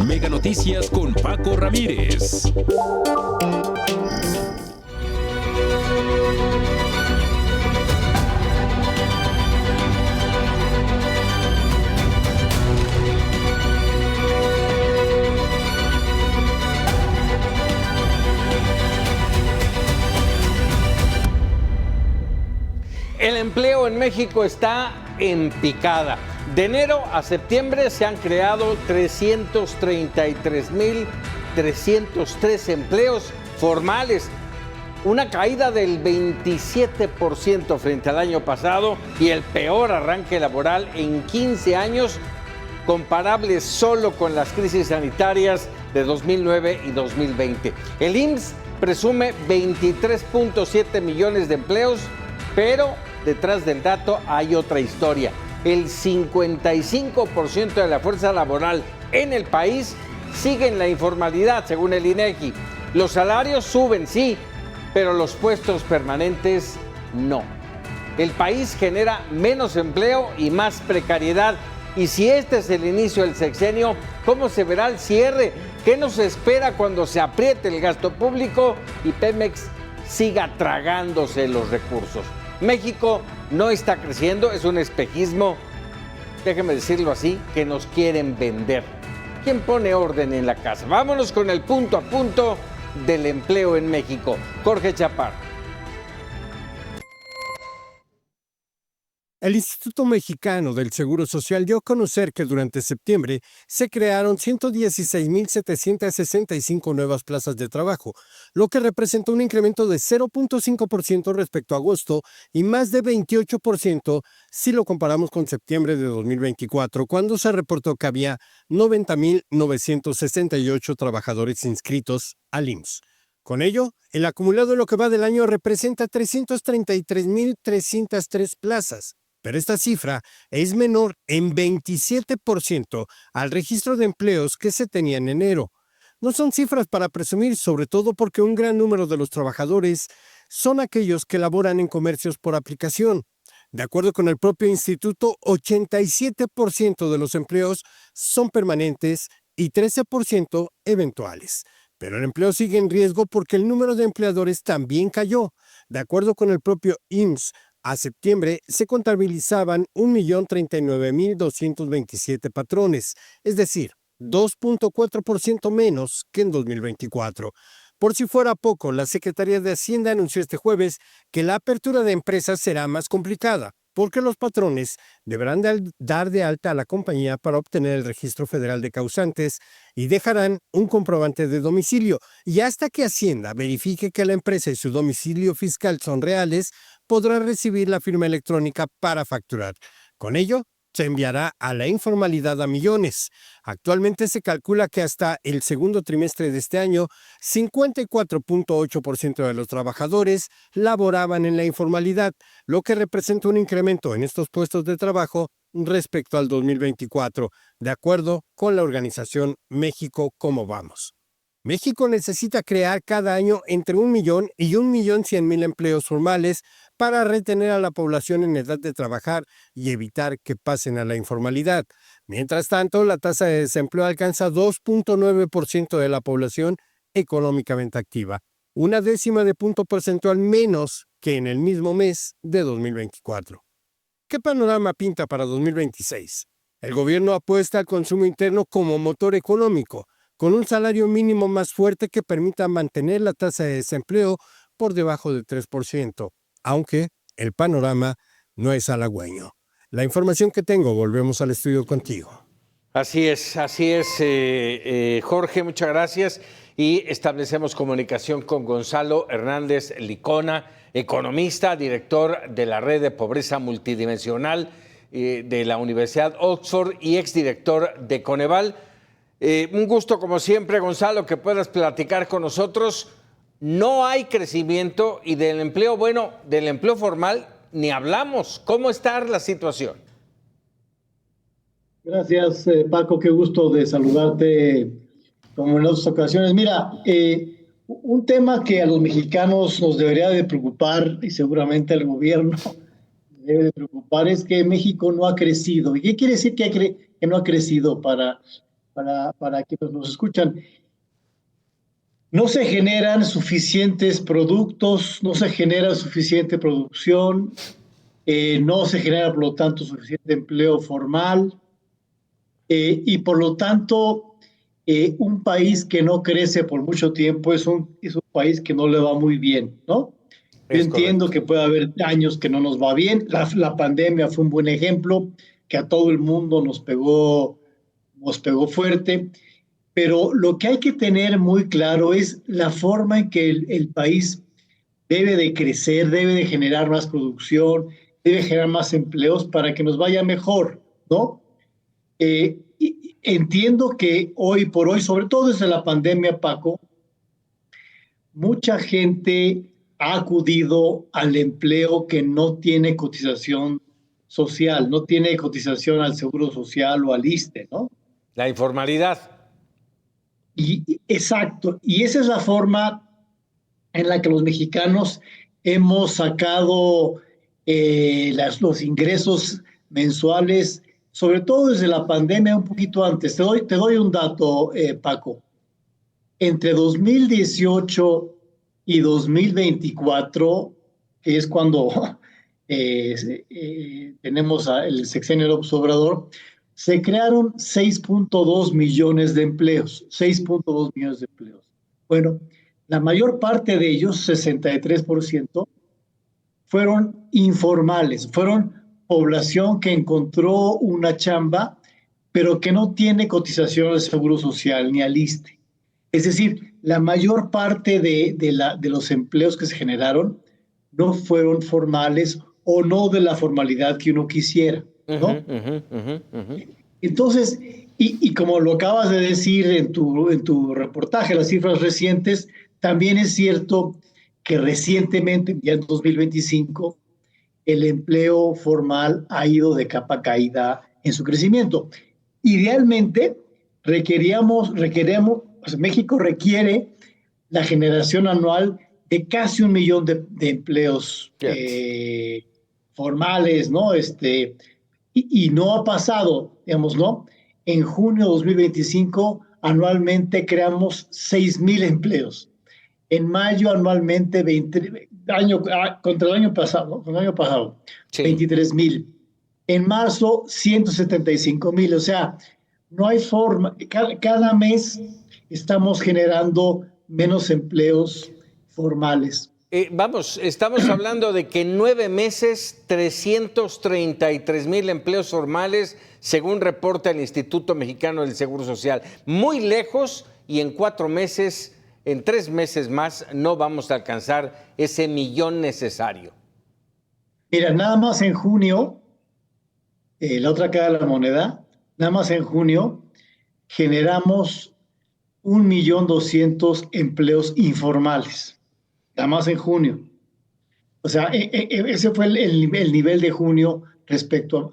Mega Noticias con Paco Ramírez. El empleo en México está en picada. De enero a septiembre se han creado 333,303 empleos formales, una caída del 27% frente al año pasado y el peor arranque laboral en 15 años, comparable solo con las crisis sanitarias de 2009 y 2020. El IMSS presume 23.7 millones de empleos, pero detrás del dato hay otra historia. El 55% de la fuerza laboral en el país sigue en la informalidad, según el INEGI. Los salarios suben, sí, pero los puestos permanentes no. El país genera menos empleo y más precariedad. Y si este es el inicio del sexenio, ¿cómo se verá el cierre? ¿Qué nos espera cuando se apriete el gasto público y Pemex siga tragándose los recursos? México no está creciendo, es un espejismo, déjeme decirlo así, que nos quieren vender. ¿Quién pone orden en la casa? Vámonos con el punto a punto del empleo en México. Jorge Chaparro. El Instituto Mexicano del Seguro Social dio a conocer que durante septiembre se crearon 116,765 nuevas plazas de trabajo, lo que representa un incremento de 0.5% respecto a agosto y más de 28% si lo comparamos con septiembre de 2024, cuando se reportó que había 90,968 trabajadores inscritos al IMSS. Con ello, el acumulado en lo que va del año representa 333,303 plazas. Pero esta cifra es menor en 27% al registro de empleos que se tenía en enero. No son cifras para presumir, sobre todo porque un gran número de los trabajadores son aquellos que laboran en comercios por aplicación. De acuerdo con el propio instituto, 87% de los empleos son permanentes y 13% eventuales. Pero el empleo sigue en riesgo porque el número de empleadores también cayó. De acuerdo con el propio IMSS, a septiembre se contabilizaban 1,039,227 patrones, es decir, 2.4% menos que en 2024. Por si fuera poco, la Secretaría de Hacienda anunció este jueves que la apertura de empresas será más complicada, porque los patrones deberán dar de alta a la compañía para obtener el registro federal de causantes y dejarán un comprobante de domicilio. Y hasta que Hacienda verifique que la empresa y su domicilio fiscal son reales, podrá recibir la firma electrónica para facturar. Con ello, se enviará a la informalidad a millones. Actualmente se calcula que hasta el segundo trimestre de este año, 54.8% de los trabajadores laboraban en la informalidad, lo que representa un incremento en estos puestos de trabajo respecto al 2024, de acuerdo con la organización México Cómo Vamos. México necesita crear cada año entre 1 millón y 1,100,000 empleos formales para retener a la población en edad de trabajar y evitar que pasen a la informalidad. Mientras tanto, la tasa de desempleo alcanza 2.9% de la población económicamente activa, una décima de punto porcentual menos que en el mismo mes de 2024. ¿Qué panorama pinta para 2026? El gobierno apuesta al consumo interno como motor económico, con un salario mínimo más fuerte que permita mantener la tasa de desempleo por debajo del 3%, aunque el panorama no es halagüeño. La información que tengo, volvemos al estudio contigo. Así es, Jorge, muchas gracias. Y establecemos comunicación con Gonzalo Hernández Licona, economista, director de la Red de Pobreza Multidimensional de la Universidad Oxford y exdirector de Coneval. Un gusto, como siempre, Gonzalo, que puedas platicar con nosotros. No hay crecimiento y del empleo, bueno, del empleo formal ni hablamos. ¿Cómo está la situación? Gracias, Paco, qué gusto de saludarte como en otras ocasiones. Mira, un tema que a los mexicanos nos debería de preocupar y seguramente al gobierno debe de preocupar es que México no ha crecido. ¿Y qué quiere decir que no ha crecido? Para para quienes nos escuchan. No se generan suficientes productos, no se genera suficiente producción, no se genera, por lo tanto, suficiente empleo formal, y por lo tanto, un país que no crece por mucho tiempo es un país que no le va muy bien, ¿no? Yo entiendo que puede haber años que no nos va bien. La pandemia fue un buen ejemplo, que a todo el mundo nos pegó fuerte. Pero lo que hay que tener muy claro es la forma en que el país debe de crecer, debe de generar más producción, debe generar más empleos para que nos vaya mejor, ¿no? Entiendo que hoy por hoy, sobre todo desde la pandemia, Paco, mucha gente ha acudido al empleo que no tiene cotización social, no tiene cotización al Seguro Social o al ISSSTE, ¿no? La informalidad. Exacto, y esa es la forma en la que los mexicanos hemos sacado los ingresos mensuales, sobre todo desde la pandemia, un poquito antes. Te doy un dato, Paco. Entre 2018 y 2024, que es cuando tenemos el sexenio López Obrador, se crearon 6.2 millones de empleos, 6.2 millones de empleos. Bueno, la mayor parte de ellos, 63%, fueron informales, fueron población que encontró una chamba, pero que no tiene cotización al Seguro Social ni al ISSSTE. Es decir, la mayor parte de los empleos que se generaron no fueron formales o no de la formalidad que uno quisiera, ¿no? Entonces, y como lo acabas de decir en tu reportaje, las cifras recientes, también es cierto que recientemente, ya en 2025, el empleo formal ha ido de capa caída en su crecimiento. Idealmente, México requiere la generación anual de casi 1 millón de empleos formales, ¿no? Y no ha pasado, digamos, ¿no? En junio de 2025, anualmente creamos 6,000 empleos. En mayo, anualmente, contra el año pasado, sí, 23,000. En marzo, 175,000. O sea, no hay forma. Cada mes estamos generando menos empleos formales. Estamos hablando de que en 9 meses, 333,000 empleos formales, según reporta el Instituto Mexicano del Seguro Social. Muy lejos, y en 4 meses, en 3 meses más, no vamos a alcanzar ese 1 millón necesario. Mira, nada más en junio, la otra cara de la moneda, nada más en junio generamos 1,200,000 empleos informales. Nada más en junio. O sea, ese fue el nivel de junio respecto a...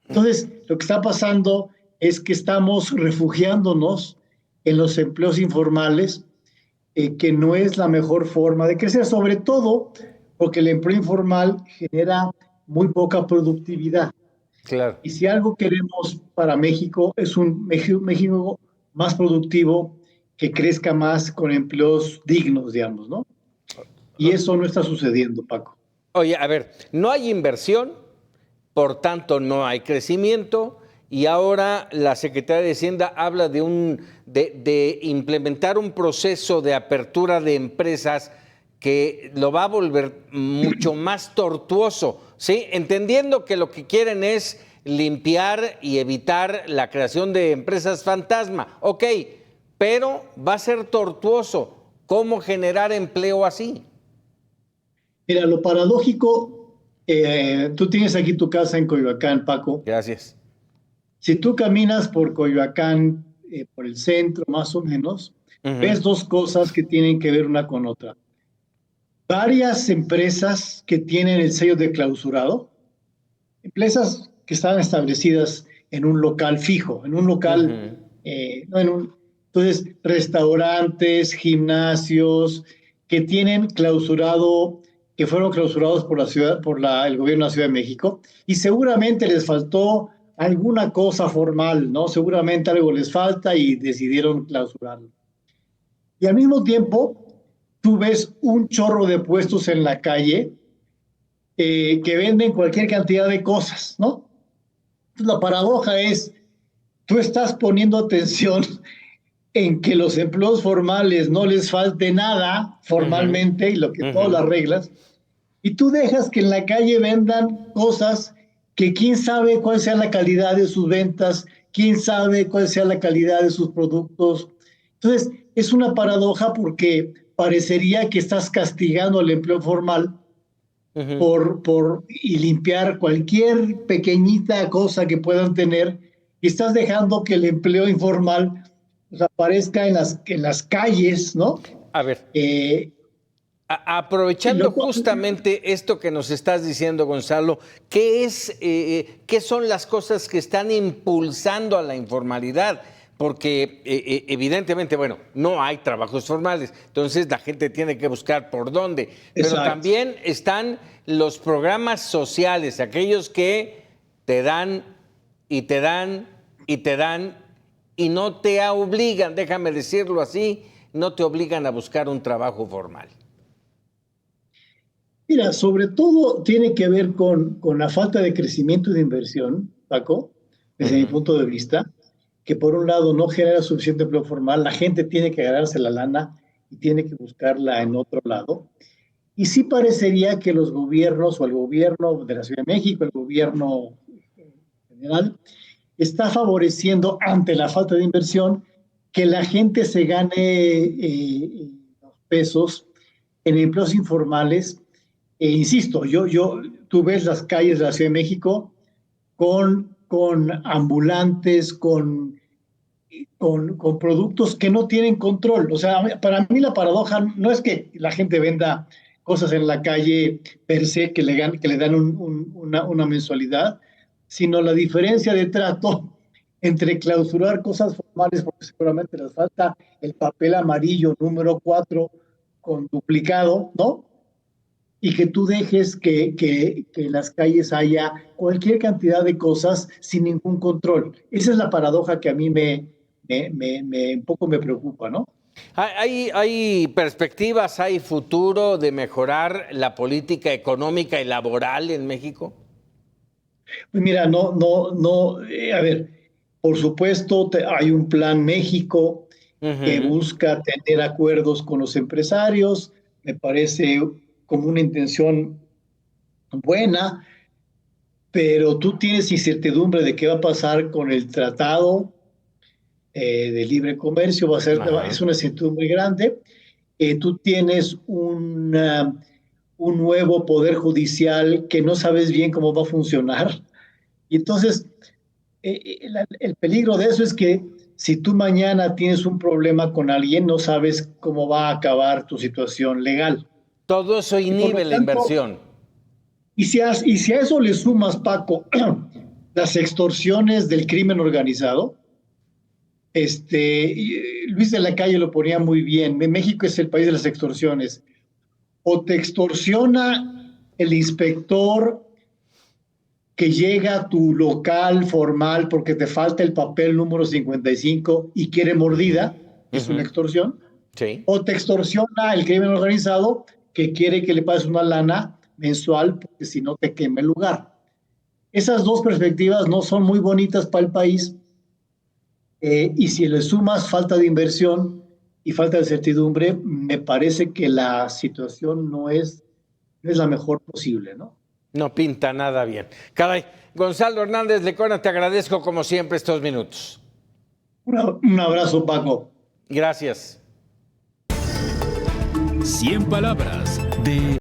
Entonces, lo que está pasando es que estamos refugiándonos en los empleos informales, que no es la mejor forma de crecer, sobre todo porque el empleo informal genera muy poca productividad. Claro. Y si algo queremos para México, es un México más productivo, que crezca más con empleos dignos, digamos, ¿no? Y eso no está sucediendo, Paco. Oye, a ver, no hay inversión, por tanto no hay crecimiento, y ahora la Secretaría de Hacienda habla de implementar un proceso de apertura de empresas que lo va a volver mucho más tortuoso, ¿sí? Entendiendo que lo que quieren es limpiar y evitar la creación de empresas fantasma. Ok, pero va a ser tortuoso. ¿Cómo generar empleo así? Mira, lo paradójico, tú tienes aquí tu casa en Coyoacán, Paco. Gracias. Si tú caminas por Coyoacán, por el centro más o menos, ves 2 cosas que tienen que ver una con otra. Varias empresas que tienen el sello de clausurado, empresas que están establecidas en un local fijo, en un local, entonces, restaurantes, gimnasios, que tienen clausurado, que fueron clausurados por la ciudad, el gobierno de la Ciudad de México, y seguramente les faltó alguna cosa formal, ¿no? Seguramente algo les falta y decidieron clausurarlo. Y al mismo tiempo, tú ves un chorro de puestos en la calle que venden cualquier cantidad de cosas, ¿no? Entonces, la paradoja es, tú estás poniendo atención en que los empleos formales no les falte nada formalmente, y lo que todas las reglas, y tú dejas que en la calle vendan cosas que quién sabe cuál sea la calidad de sus ventas, quién sabe cuál sea la calidad de sus productos. Entonces, es una paradoja porque parecería que estás castigando al empleo formal y limpiar cualquier pequeñita cosa que puedan tener, y estás dejando que el empleo informal aparezca en las calles, ¿no? A ver, aprovechando justamente esto que nos estás diciendo, Gonzalo, ¿qué son las cosas que están impulsando a la informalidad? Porque evidentemente, bueno, no hay trabajos formales, entonces la gente tiene que buscar por dónde. Pero también están los programas sociales, aquellos que te dan y te dan y te dan y no te obligan, déjame decirlo así, no te obligan a buscar un trabajo formal. Mira, sobre todo tiene que ver con la falta de crecimiento y de inversión, Paco, desde mi punto de vista, que por un lado no genera suficiente empleo formal, la gente tiene que ganarse la lana y tiene que buscarla en otro lado. Y sí parecería que los gobiernos, o el gobierno de la Ciudad de México, el gobierno general, está favoreciendo, ante la falta de inversión, que la gente se gane pesos en empleos informales. Insisto, tú ves las calles de la Ciudad de México con ambulantes, con productos que no tienen control. O sea, para mí la paradoja no es que la gente venda cosas en la calle per se que le dan una mensualidad, sino la diferencia de trato entre clausurar cosas formales, porque seguramente les falta el papel amarillo número 4 con duplicado, ¿no? Y que tú dejes que en las calles haya cualquier cantidad de cosas sin ningún control. Esa es la paradoja que a mí un poco me preocupa, ¿no? ¿Hay perspectivas, hay futuro de mejorar la política económica y laboral en México? Pues mira, a ver, por supuesto hay un Plan México que busca tener acuerdos con los empresarios, me parece como una intención buena, pero tú tienes incertidumbre de qué va a pasar con el tratado de libre comercio, es una incertidumbre grande. Tú tienes un nuevo poder judicial que no sabes bien cómo va a funcionar. Y entonces, el peligro de eso es que si tú mañana tienes un problema con alguien, no sabes cómo va a acabar tu situación legal. Todo eso inhibe la inversión. Y si a eso le sumas, Paco, las extorsiones del crimen organizado, Luis de la Calle lo ponía muy bien, México es el país de las extorsiones. O te extorsiona el inspector que llega a tu local formal porque te falta el papel número 55 y quiere mordida, es una extorsión. Sí. O te extorsiona el crimen organizado que quiere que le pagues una lana mensual porque si no te quema el lugar. Esas dos perspectivas no son muy bonitas para el país, y si le sumas falta de inversión y falta de certidumbre, me parece que la situación no es la mejor posible, ¿no? No pinta nada bien. Caray, Gonzalo Hernández Lecona, te agradezco como siempre estos minutos. Un abrazo, Paco. Gracias. 100 palabras de